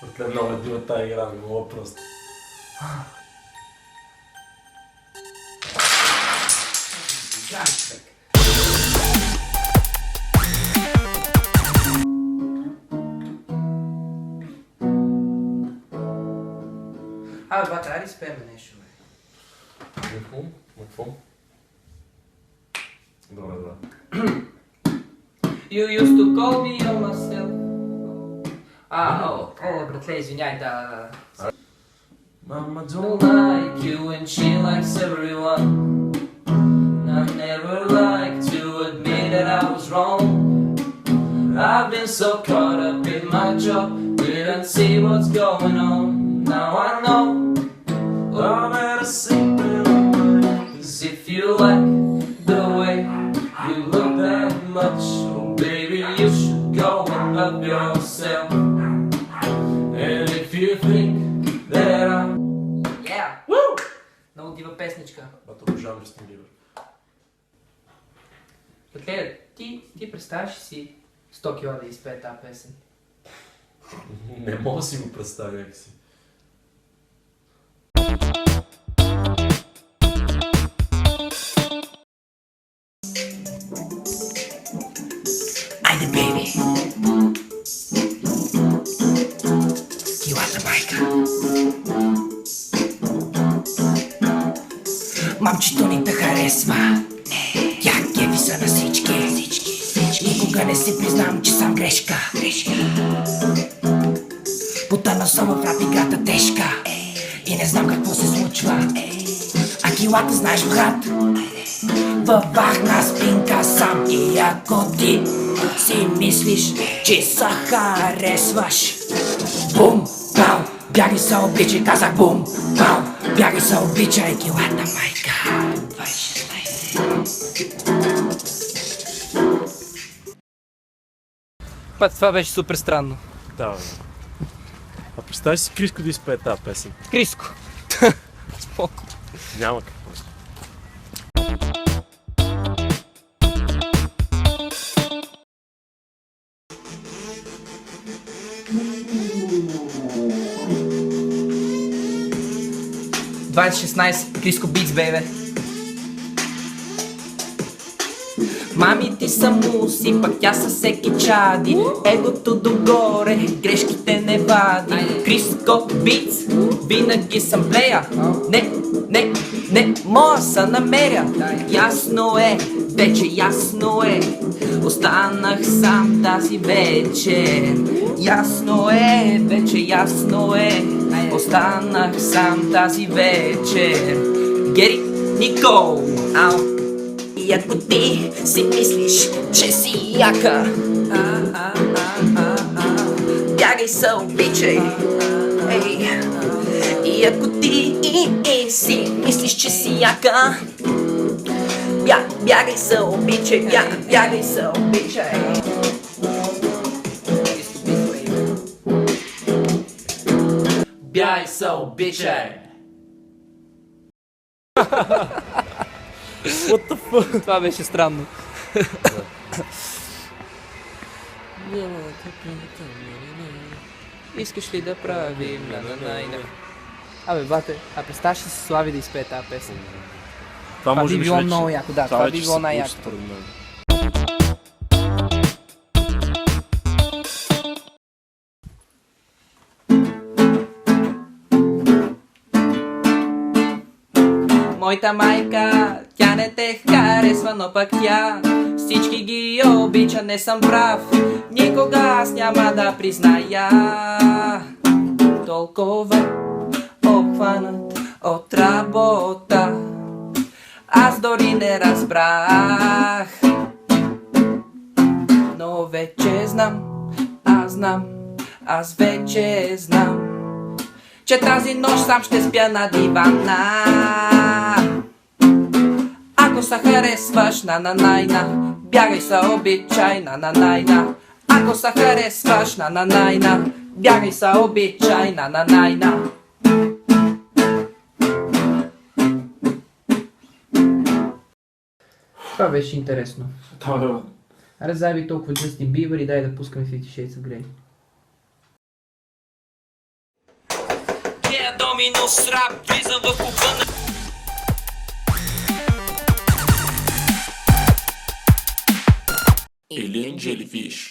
Братле, много е дива тази игра, не мога просто. Абе, бате, айде спеме нещо, бе. Какво? Добре, добре. You used to call me on myself. Братле, извиняй, да. Mama Don't like you and she likes everyone. I never like to admit that I was wrong. I've been so caught up in my job, didn't see what's going on. Now I know I'm at a secret of mine. 'Cause if you like the way you look that much, oh baby, you should go and love yourself. And if you think that I'm... Yeah! Woo! Много дива песничка. Бато обожавам Джастин Бибър. Братле, ти представяш си 100 кила да изпее тази песен? Не мога да си го представя някакси. Айде, бейби! Килата майка! Мамчето ни те харесва. Тя кефи са на всички. Никога не си признавам, че съм грешка. Потънал съм в рап играта тежка. И не знам какво се случва. А килата знаеш, брат, във вахна спинка съм. И ако ти си мислиш, че се харесваш, бум, пау, бягай се обличай, казах бум, пау, бягай се обличай, килата майка. 26. Това беше супер странно. Да, бе. А представи си Криско да изпее тази песен. Криско. Споко. Няма какво. Криско Битс, бейбе. Мами ти са муси, пък тя със всеки чади. Егото догоре, грешките не вади. Криско Битс, винаги съм плея. Не, моя са намеря. Ясно е, вече ясно е. Останах сам тази вечер. Ясно е, вече ясно е. Останах сам тази вечер. Get it, Nico! И ако ти си мислиш, че си яка, бягай се обичай. И ако ти си мислиш, че си яка, бягай се обичай, бягай се обичай. Бягай се обичай. What the fuck? Това беше странно. Искаш ли да правим на. Абе, бате, представяш ли си Слави да изпее тази песен? Това би било много яко, да, това би било най-яко. Моята майка, тя не те харесва, но пък тя всички ги обича, не съм прав. Никога аз няма да призная. Толкова обхванат от работа, аз дори не разбрах. Но вече знам, аз вече знам, че тази нощ сам ще спя на дивана. Ако се харесваш на, бягай се обичай на. Ако се харесваш на, бягай се обичай на. Това беше интересно. Аре, заеби толкова Джастин Бибър и дай да пускаме 50 Shades of Grey. Area Dominus Rap, влизам в клуба на... Alien Jellyfish.